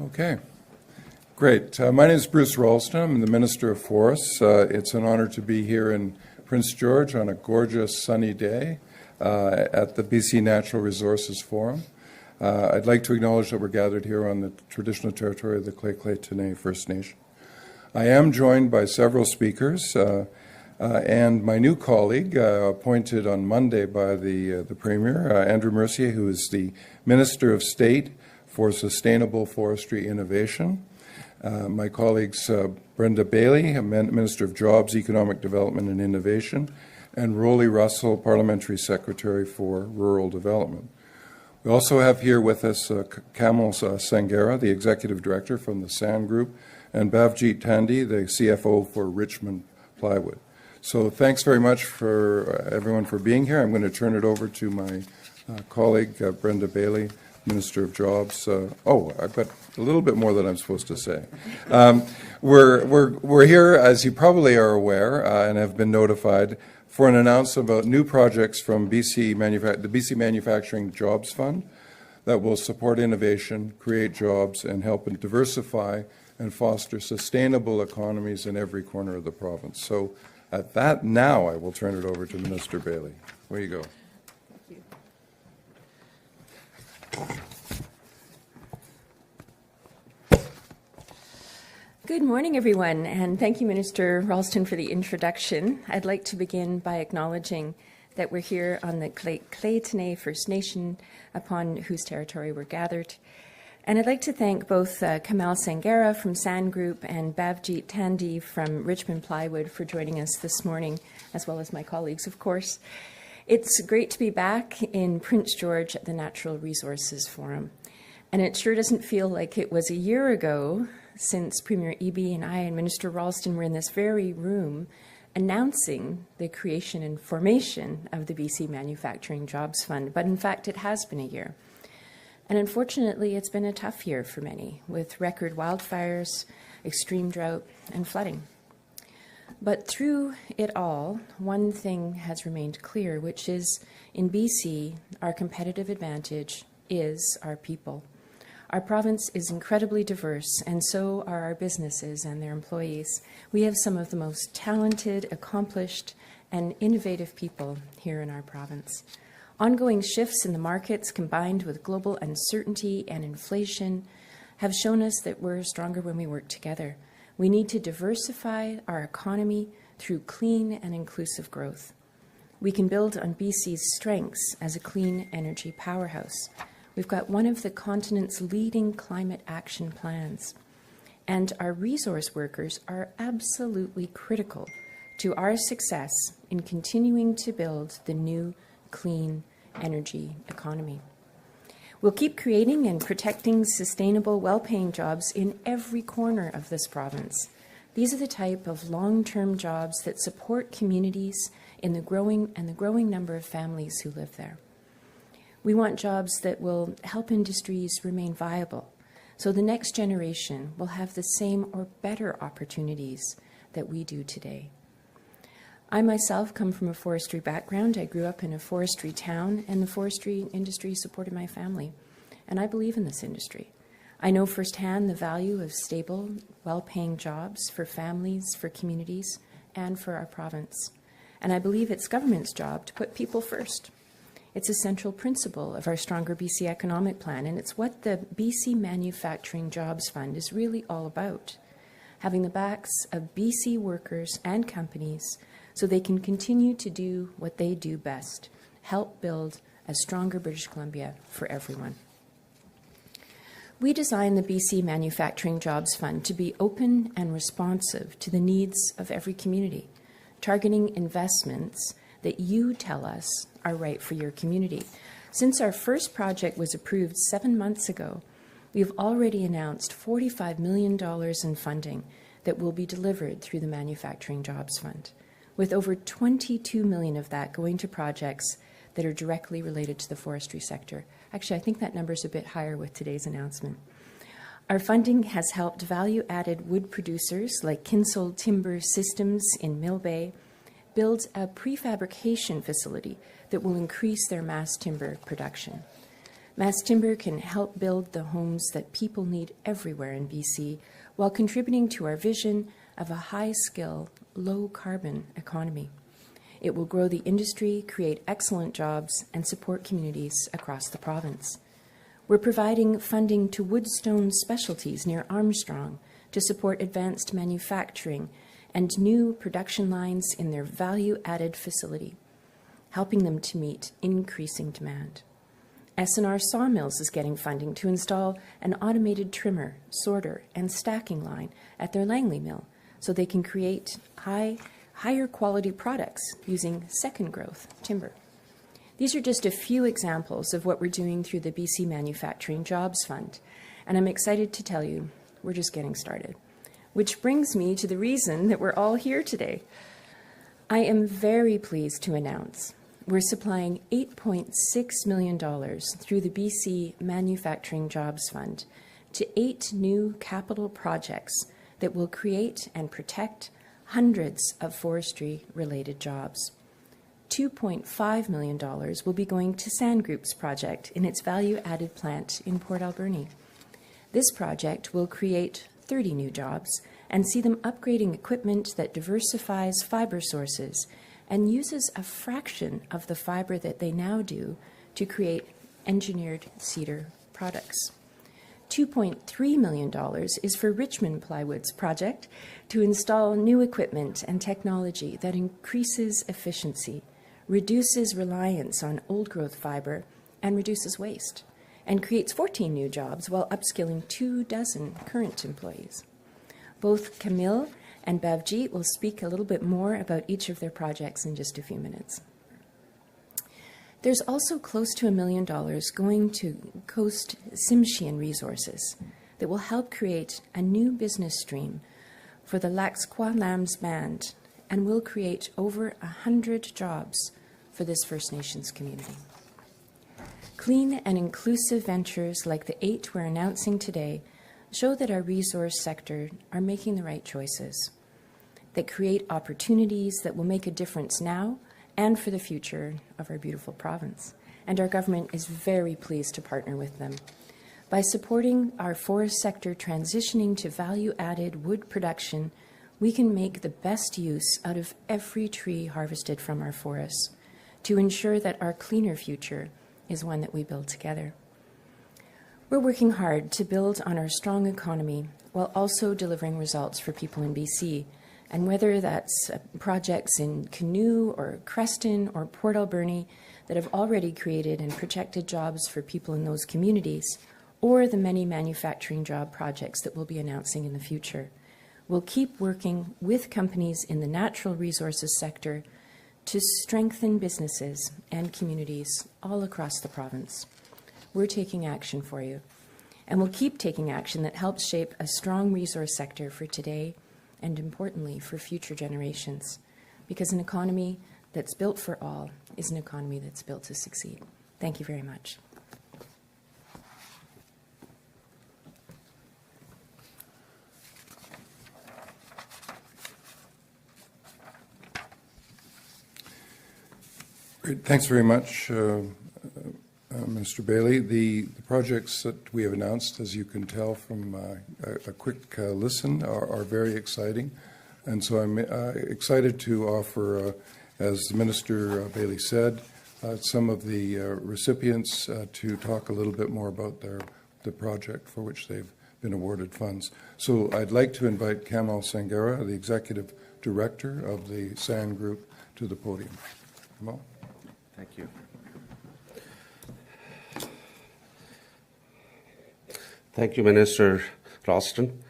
Okay, great. My name is Bruce Ralston. I'm the Minister of Forests. It's an honor to be here in Prince George on a gorgeous sunny day at the BC Natural Resources Forum. I'd like to acknowledge that we're gathered here on the traditional territory of the Lheidli T'enneh First Nation. I am joined by several speakers and my new colleague appointed on Monday by the Premier, Andrew Mercier, who is the Minister of State for Sustainable Forestry Innovation. My colleagues Brenda Bailey, Minister of Jobs, Economic Development and Innovation, and Rolly Russell, Parliamentary Secretary for Rural Development. We also have here with us Kamal Sanghera, the Executive Director from the SAN Group, and Bhavjit Tandhi, the CFO for Richmond Plywood. So thanks very much for everyone for being here. I'm going to turn it over to my colleague Brenda Bailey, Minister of Jobs. I've got a little bit more that I'm supposed to say. We're here, as you probably are aware, and have been notified, for an announcement about new projects from the BC Manufacturing Jobs Fund that will support innovation, create jobs, and help and diversify and foster sustainable economies in every corner of the province. So at that, now I will turn it over to Minister Bailey. Where you go. Good morning, everyone, and thank you, Minister Ralston, for the introduction. I'd like to begin by acknowledging that we're here on the Lheidli T'enneh First Nation, upon whose territory we're gathered. And I'd like to thank both Kamal Sanghera from SAN Group and Bhavjit Tandhi from Richmond Plywood for joining us this morning, as well as my colleagues, of course. It's great to be back in Prince George at the Natural Resources Forum. And it sure doesn't feel like it was a year ago since Premier Eby and I and Minister Ralston were in this very room announcing the creation and formation of the BC Manufacturing Jobs Fund. But in fact, it has been a year. And unfortunately, it's been a tough year for many, with record wildfires, extreme drought, and flooding. But through it all, one thing has remained clear, which is in BC, our competitive advantage is our people. Our province is incredibly diverse, and so are our businesses and their employees. We have some of the most talented, accomplished, and innovative people here in our province. Ongoing shifts in the markets, combined with global uncertainty and inflation, have shown us that we're stronger when we work together. We need to diversify our economy through clean and inclusive growth. We can build on BC's strengths as a clean energy powerhouse. We've got one of the continent's leading climate action plans. And our resource workers are absolutely critical to our success in continuing to build the new clean energy economy. We'll keep creating and protecting sustainable, well-paying jobs in every corner of this province. These are the type of long-term jobs that support communities in the growing number of families who live there. We want jobs that will help industries remain viable, so the next generation will have the same or better opportunities that we do today. I myself come from a forestry background. I grew up in a forestry town, and the forestry industry supported my family. And I believe in this industry. I know firsthand the value of stable, well-paying jobs for families, for communities, and for our province. And I believe it's government's job to put people first. It's a central principle of our Stronger BC Economic Plan, and it's what the BC Manufacturing Jobs Fund is really all about. Having the backs of BC workers and companies so they can continue to do what they do best, help build a stronger British Columbia for everyone. We designed the BC Manufacturing Jobs Fund to be open and responsive to the needs of every community, targeting investments that you tell us are right for your community. Since our first project was approved 7 months ago, we have already announced $45 million in funding that will be delivered through the Manufacturing Jobs Fund, with over $22 million of that going to projects that are directly related to the forestry sector. Actually, I think that number is a bit higher with today's announcement. Our funding has helped value-added wood producers like Kinsole Timber Systems in Mill Bay build a prefabrication facility that will increase their mass timber production. Mass Timber can help build the homes that people need everywhere in BC while contributing to our vision of a high-skill, low-carbon economy. It will grow the industry, create excellent jobs, and support communities across the province. We're providing funding to Woodstone Specialties near Armstrong to support advanced manufacturing and new production lines in their value-added facility, helping them to meet increasing demand. S&R Sawmills is getting funding to install an automated trimmer, sorter, and stacking line at their Langley mill so they can create higher quality products using second growth timber. These are just a few examples of what we're doing through the BC Manufacturing Jobs Fund, and I'm excited to tell you we're just getting started. Which brings me to the reason that we're all here today. I am very pleased to announce we're supplying $8.6 million through the BC Manufacturing Jobs Fund to 8 new capital projects that will create and protect hundreds of forestry-related jobs. $2.5 million will be going to Sand Group's project in its value-added plant in Port Alberni. This project will create 30 new jobs and see them upgrading equipment that diversifies fiber sources and uses a fraction of the fiber that they now do to create engineered cedar products. $2.3 million is for Richmond Plywood's project to install new equipment and technology that increases efficiency, reduces reliance on old-growth fiber, and reduces waste, and creates 14 new jobs while upskilling 24 current employees. Both Camille and Bavjeet will speak a little bit more about each of their projects in just a few minutes. There's also close to $1 million going to Coast Tsimshian Resources that will help create a new business stream for the Laxqua Lambs Band and will create over 100 jobs for this First Nations community. Clean and inclusive ventures like the 8 we're announcing today show that our resource sector are making the right choices, that create opportunities that will make a difference now and for the future of our beautiful province. And our government is very pleased to partner with them. By supporting our forest sector transitioning to value-added wood production, we can make the best use out of every tree harvested from our forests to ensure that our cleaner future is one that we build together. We're working hard to build on our strong economy while also delivering results for people in BC. And whether that's projects in Canoe or Creston or Port Alberni that have already created and protected jobs for people in those communities, or the many manufacturing job projects that we'll be announcing in the future, we'll keep working with companies in the natural resources sector to strengthen businesses and communities all across the province. We're taking action for you, and we'll keep taking action that helps shape a strong resource sector for today and, importantly, for future generations, because an economy that's built for all is an economy that's built to succeed. Thank you very much. Great. Thanks very much, Mr. Bailey. The projects that we have announced, as you can tell from a quick listen, are very exciting. And so I'm excited to offer, as the Minister Bailey said, some of the recipients to talk a little bit more about the project for which they've been awarded funds. So I'd like to invite Kamal Sangara, the Executive Director of the Sand Group, to the podium. Kamal. Thank you. Thank you, Minister Ralston.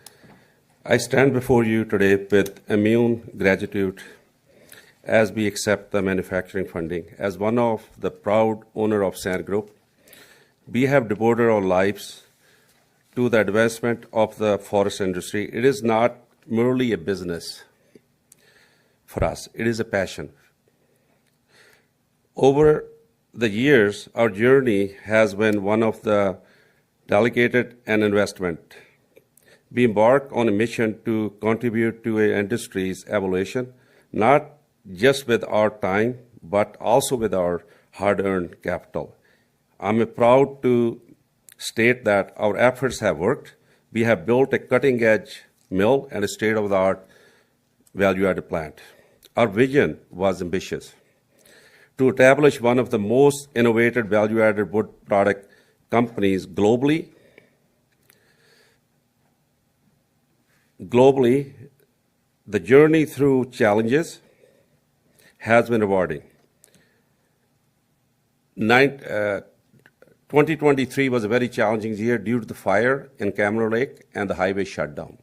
I stand before you today with immune gratitude as we accept the manufacturing funding. As one of the proud owner of Sand Group, we have devoted our lives to the advancement of the forest industry. It is not merely a business for us. It is a passion. Over the years, our journey has been one of the delegated and investment. We embark on a mission to contribute to an industry's evolution, not just with our time, but also with our hard-earned capital. I'm proud to state that our efforts have worked. We have built a cutting-edge mill and a state-of-the-art value-added plant. Our vision was ambitious: to establish one of the most innovative value-added wood product companies globally. Globally, the journey through challenges has been rewarding. 2023 was a very challenging year due to the fire in Cameron Lake and the highway shutdown.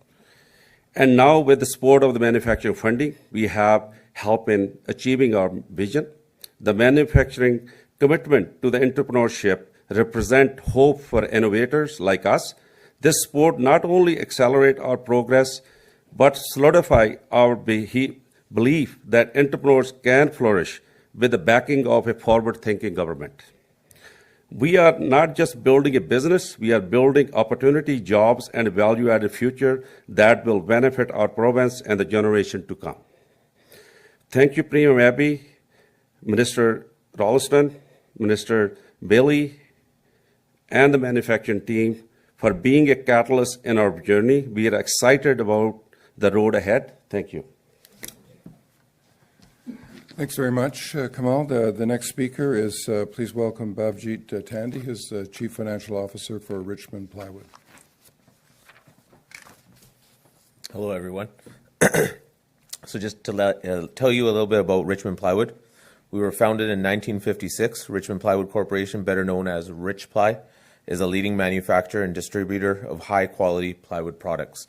And now, with the support of the manufacturing funding, we have help in achieving our vision. The manufacturing commitment to the entrepreneurship represent hope for innovators like us. This support not only accelerate our progress, but solidify our belief that entrepreneurs can flourish with the backing of a forward-thinking government. We are not just building a business, we are building opportunity, jobs, and a value-added future that will benefit our province and the generation to come. Thank you, Premier Abbey, Minister Ralston, Minister Bailey, and the manufacturing team for being a catalyst in our journey. We are excited about the road ahead. Thank you. Thanks very much, Kamal. The next speaker is, please welcome Bhavjit Tandhi, who's the Chief Financial Officer for Richmond Plywood. Hello, everyone. So just to tell you a little bit about Richmond Plywood. We were founded in 1956. Richmond Plywood Corporation, better known as Rich Ply, is a leading manufacturer and distributor of high-quality plywood products.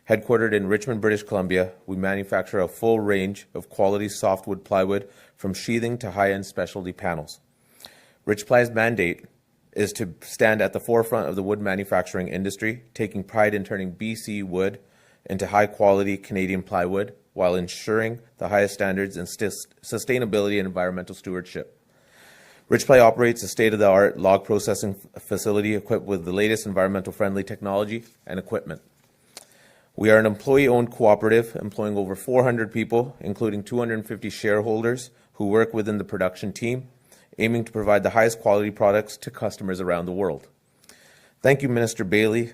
Headquartered in Richmond, British Columbia, we manufacture a full range of quality softwood plywood from sheathing to high-end specialty panels. Rich Ply's mandate is to stand at the forefront of the wood manufacturing industry, taking pride in turning BC wood into high-quality Canadian plywood while ensuring the highest standards in sustainability and environmental stewardship. Rich Ply operates a state-of-the-art log processing facility equipped with the latest environmental friendly technology and equipment. We are an employee-owned cooperative employing over 400 people, including 250 shareholders who work within the production team, aiming to provide the highest quality products to customers around the world. Thank you, Minister Bailey,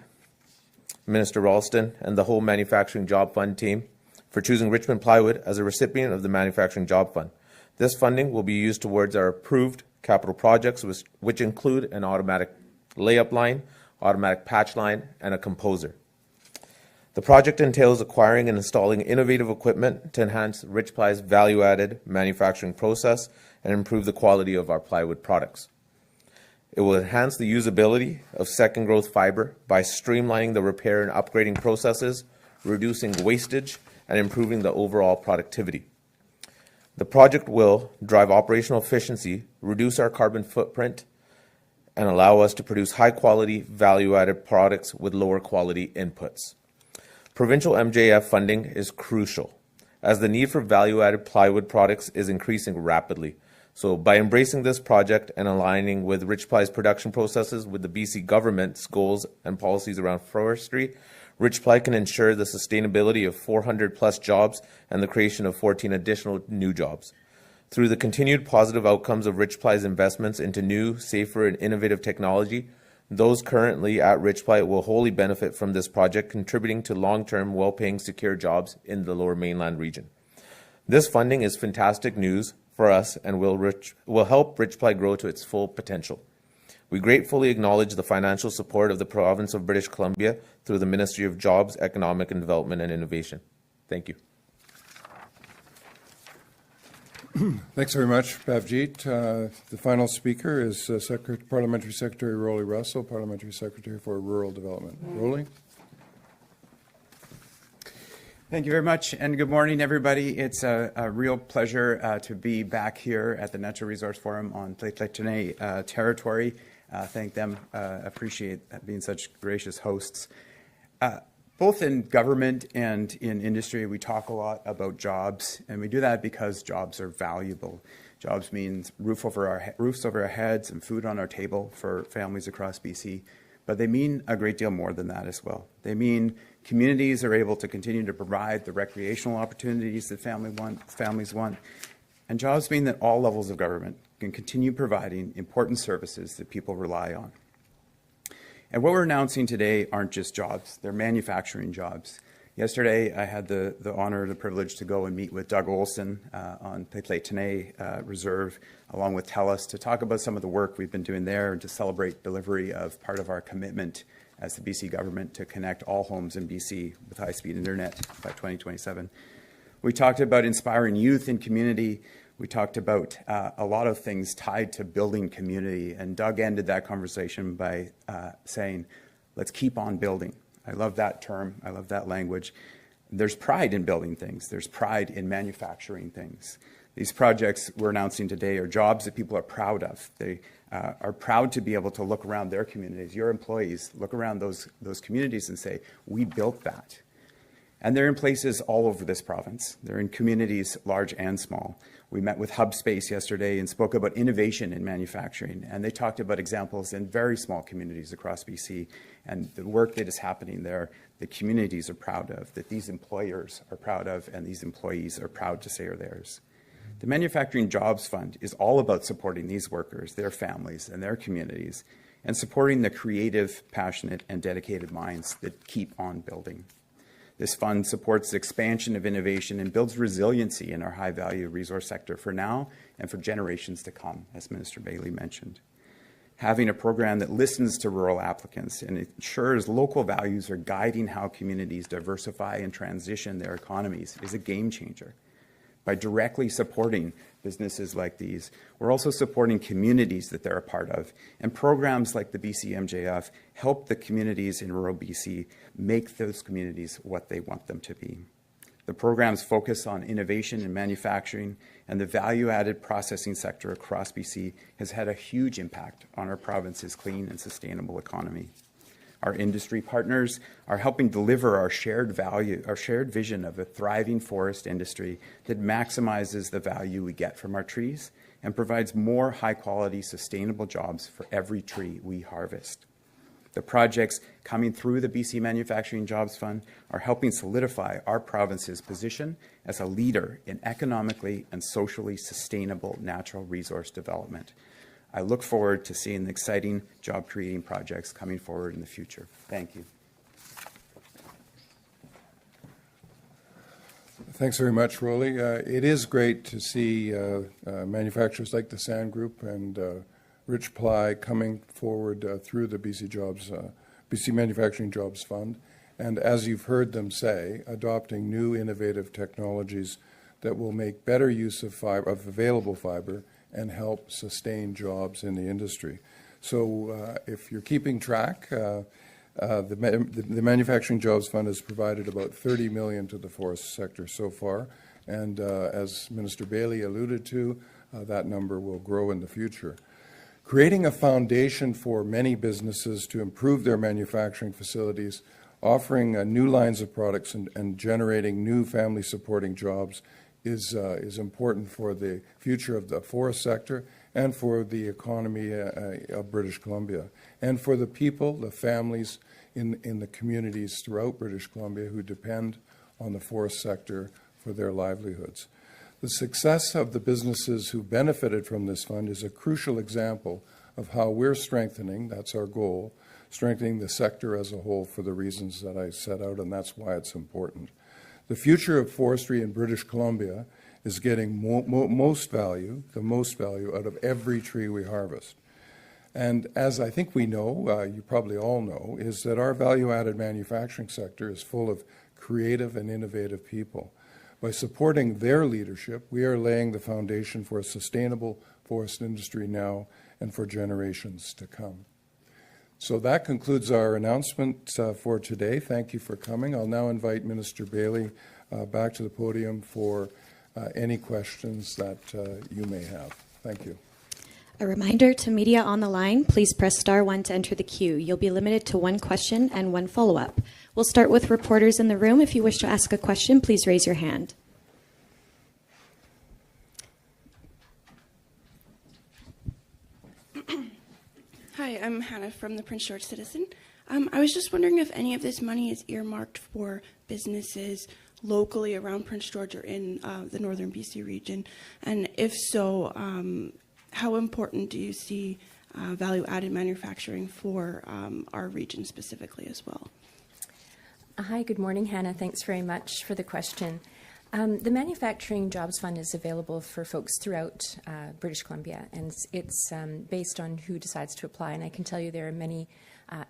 Minister Ralston, and the whole Manufacturing Job Fund team for choosing Richmond Plywood as a recipient of the Manufacturing Job Fund. This funding will be used towards our approved capital projects, which include an automatic layup line, automatic patch line, and a composer. The project entails acquiring and installing innovative equipment to enhance Rich Ply's value-added manufacturing process and improve the quality of our plywood products. It will enhance the usability of second growth fiber by streamlining the repair and upgrading processes, reducing wastage, and improving the overall productivity. The project will drive operational efficiency, reduce our carbon footprint, and allow us to produce high-quality, value-added products with lower quality inputs. Provincial MJF funding is crucial, as the need for value-added plywood products is increasing rapidly. So by embracing this project and aligning with Rich Ply's production processes with the BC government's goals and policies around forestry, Rich Ply can ensure the sustainability of 400 plus jobs and the creation of 14 additional new jobs. Through the continued positive outcomes of Rich Ply's investments into new, safer, and innovative technology, those currently at Rich Ply will wholly benefit from this project, contributing to long-term, well-paying, secure jobs in the Lower Mainland region. This funding is fantastic news for us and will help Rich Ply grow to its full potential. We gratefully acknowledge the financial support of the Province of British Columbia through the Ministry of Jobs, Economic and Development and Innovation. Thank you. Thanks very much, Bhavjit. The final speaker is Parliamentary Secretary Rolly Russell, Parliamentary Secretary for Rural Development. Rolly. Thank you very much, and good morning, everybody. It's a real pleasure to be back here at the Natural Resource Forum on Lake territory. Thank them. Appreciate being such gracious hosts. Both in government and in industry, we talk a lot about jobs, and we do that because jobs are valuable. Jobs means roofs over our heads and food on our table for families across BC, but they mean a great deal more than that as well. They mean communities are able to continue to provide the recreational opportunities that families want, and jobs mean that all levels of government can continue providing important services that people rely on. And what we're announcing today aren't just jobs, they're manufacturing jobs. Yesterday, I had the honor and the privilege to go and meet with Doug Olson on Lheidli T'enneh Reserve, along with TELUS, to talk about some of the work we've been doing there and to celebrate delivery of part of our commitment as the BC government to connect all homes in BC with high-speed internet by 2027. We talked about inspiring youth and community. We talked about a lot of things tied to building community. And Doug ended that conversation by saying, let's keep on building. I love that term. I love that language. There's pride in building things. There's pride in manufacturing things. These projects we're announcing today are jobs that people are proud of. They are proud to be able to look around their communities. Your employees look around those communities and say, we built that. And they're in places all over this province. They're in communities large and small. We met with HubSpace yesterday and spoke about innovation in manufacturing. And they talked about examples in very small communities across BC and the work that is happening there, the communities are proud of, that these employers are proud of, and these employees are proud to say are theirs. The Manufacturing Jobs Fund is all about supporting these workers, their families, and their communities, and supporting the creative, passionate, and dedicated minds that keep on building. This fund supports the expansion of innovation and builds resiliency in our high-value resource sector for now and for generations to come, as Minister Bailey mentioned. Having a program that listens to rural applicants and ensures local values are guiding how communities diversify and transition their economies is a game changer. By directly supporting businesses like these, we're also supporting communities that they're a part of. And programs like the BC MJF help the communities in rural BC make those communities what they want them to be. The programs focus on innovation and manufacturing, and the value-added processing sector across BC has had a huge impact on our province's clean and sustainable economy. Our industry partners are helping deliver our shared vision of a thriving forest industry that maximizes the value we get from our trees and provides more high-quality, sustainable jobs for every tree we harvest. The projects coming through the BC Manufacturing Jobs Fund are helping solidify our province's position as a leader in economically and socially sustainable natural resource development. I look forward to seeing the exciting job-creating projects coming forward in the future. Thank you. Thanks very much, Rolly. It is great to see manufacturers like the Sand Group and Rich Ply coming forward through the BC Manufacturing Jobs Fund, and as you've heard them say, adopting new innovative technologies that will make better use of available fiber and help sustain jobs in the industry. So if you're keeping track, the Manufacturing Jobs Fund has provided about $30 million to the forest sector so far, and as Minister Bailey alluded to, that number will grow in the future. Creating a foundation for many businesses to improve their manufacturing facilities, offering new lines of products and generating new family-supporting jobs is important for the future of the forest sector and for the economy of British Columbia, and for the people, the families in the communities throughout British Columbia who depend on the forest sector for their livelihoods. The success of the businesses who benefited from this fund is a crucial example of how we're strengthening, that's our goal, strengthening the sector as a whole for the reasons that I set out, and that's why it's important. The future of forestry in British Columbia is getting the most value out of every tree we harvest. And as I think we know, you probably all know, is that our value-added manufacturing sector is full of creative and innovative people. By supporting their leadership, we are laying the foundation for a sustainable forest industry now and for generations to come. So that concludes our announcement for today. Thank you for coming. I'll now invite Minister Bailey back to the podium for any questions that you may have. Thank you. A reminder to media on the line, please press *1 to enter the queue. You'll be limited to one question and one follow-up. We'll start with reporters in the room. If you wish to ask a question, please raise your hand. Hi, I'm Hannah from the Prince George Citizen. I was just wondering if any of this money is earmarked for businesses locally around Prince George or in the northern BC region, and if so, how important do you see value-added manufacturing for our region specifically as well? Hi, good morning, Hannah. Thanks very much for the question. The Manufacturing Jobs Fund is available for folks throughout British Columbia, and it's based on who decides to apply. And I can tell you there are many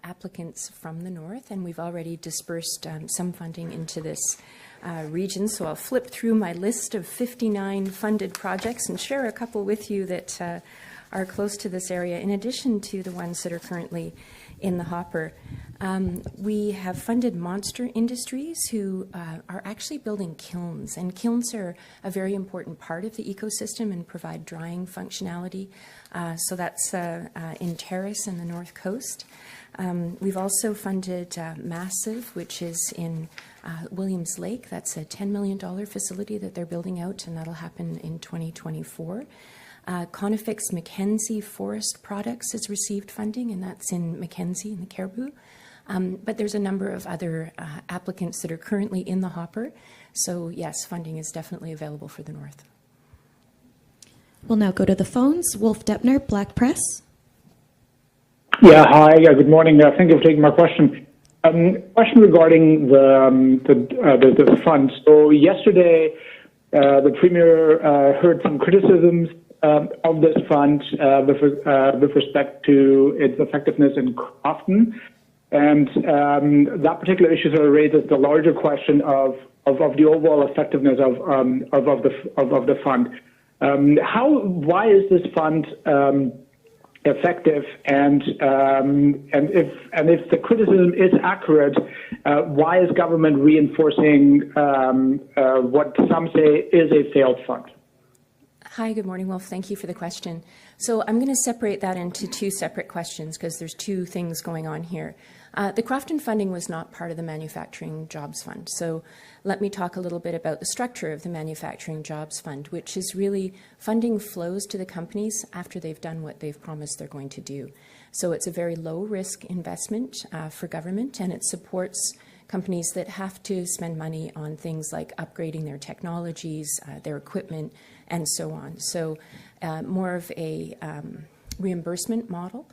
applicants from the north, and we've already dispersed some funding into this region. So I'll flip through my list of 59 funded projects and share a couple with you that are close to this area, in addition to the ones that are currently in the hopper. We have funded Monster Industries, who are actually building kilns, and kilns are a very important part of the ecosystem and provide drying functionality. So that's in Terrace and the North Coast. We've also funded Massive, which is in Williams Lake. That's a $10 million facility that they're building out, and that'll happen in 2024. Conifex Mackenzie Forest Products has received funding, and that's in Mackenzie in the Caribou. But there's a number of other applicants that are currently in the hopper. So yes, funding is definitely available for the north. We'll now go to the phones. Wolf Deppner, Black Press. Yeah, hi. Good morning. Thank you for taking my question. Question regarding the fund. So yesterday, the Premier heard some criticisms of this fund with respect to its effectiveness in Crofton. And that particular issue sort of raises the larger question of the overall effectiveness of the fund. Why is this fund effective? And if the criticism is accurate, why is government reinforcing what some say is a failed fund? Hi, good morning, Wolf. Thank you for the question. So I'm going to separate that into two separate questions because there's two things going on here. The Crofton funding was not part of the Manufacturing Jobs Fund. So let me talk a little bit about the structure of the Manufacturing Jobs Fund, which is really funding flows to the companies after they've done what they've promised they're going to do. So it's a very low risk investment for government, and it supports companies that have to spend money on things like upgrading their technologies, their equipment, and so on. So more of a reimbursement model.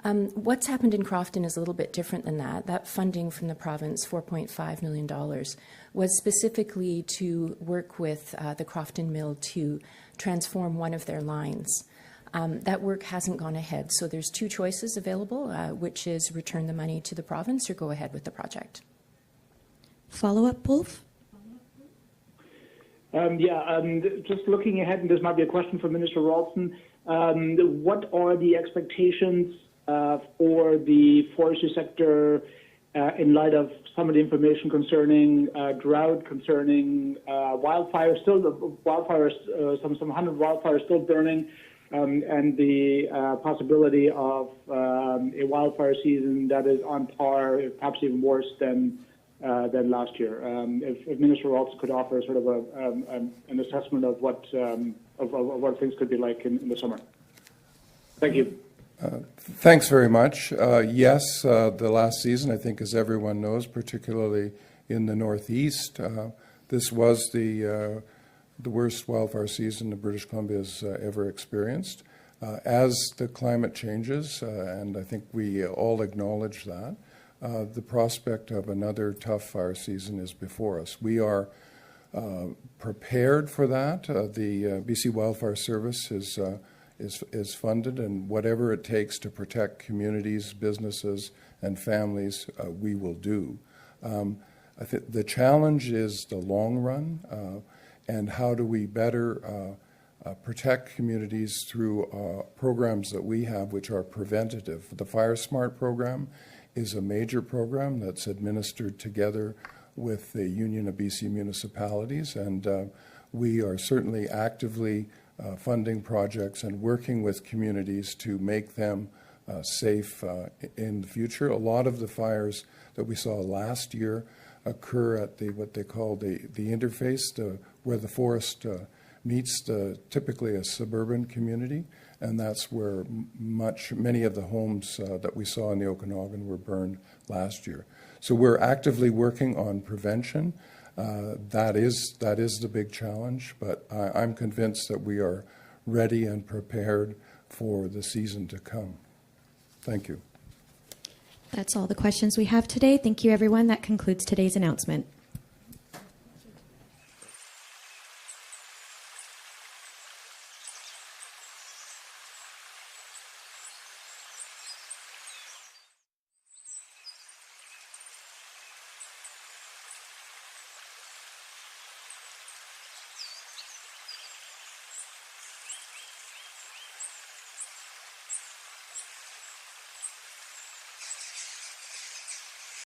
What's happened in Crofton is a little bit different than that. That funding from the province, $4.5 million, was specifically to work with the Crofton Mill to transform one of their lines. That work hasn't gone ahead, so there's two choices available, which is return the money to the province or go ahead with the project. Follow-up, Wolf? Just looking ahead, and this might be a question for Minister Ralston, what are the expectations for the forestry sector in light of some of the information concerning drought, concerning wildfires, some 100 wildfires still burning, and the possibility of a wildfire season that is on par, perhaps even worse than last year. If Minister Ralston could offer sort of an assessment of what things could be like in the summer. Thank you. Thanks very much. Yes, the last season, I think, as everyone knows, particularly in the Northeast, this was the worst wildfire season that British Columbia has ever experienced. As the climate changes, and I think we all acknowledge that, the prospect of another tough fire season is before us. We are prepared for that. The BC Wildfire Service is funded, and whatever it takes to protect communities, businesses, and families, we will do. I think the challenge is the long run, and how do we better protect communities through programs that we have, which are preventative. The Fire Smart program is a major program that's administered together with the Union of BC Municipalities, and we are certainly actively funding projects and working with communities to make them safe in the future. A lot of the fires that we saw last year occur at what they call the interface, where the forest meets typically a suburban community, and that's where many of the homes that we saw in the Okanagan were burned last year. So we're actively working on prevention. That is the big challenge, but I'm convinced that we are ready and prepared for the season to come. Thank you. That's all the questions we have today. Thank you, everyone. That concludes today's announcement.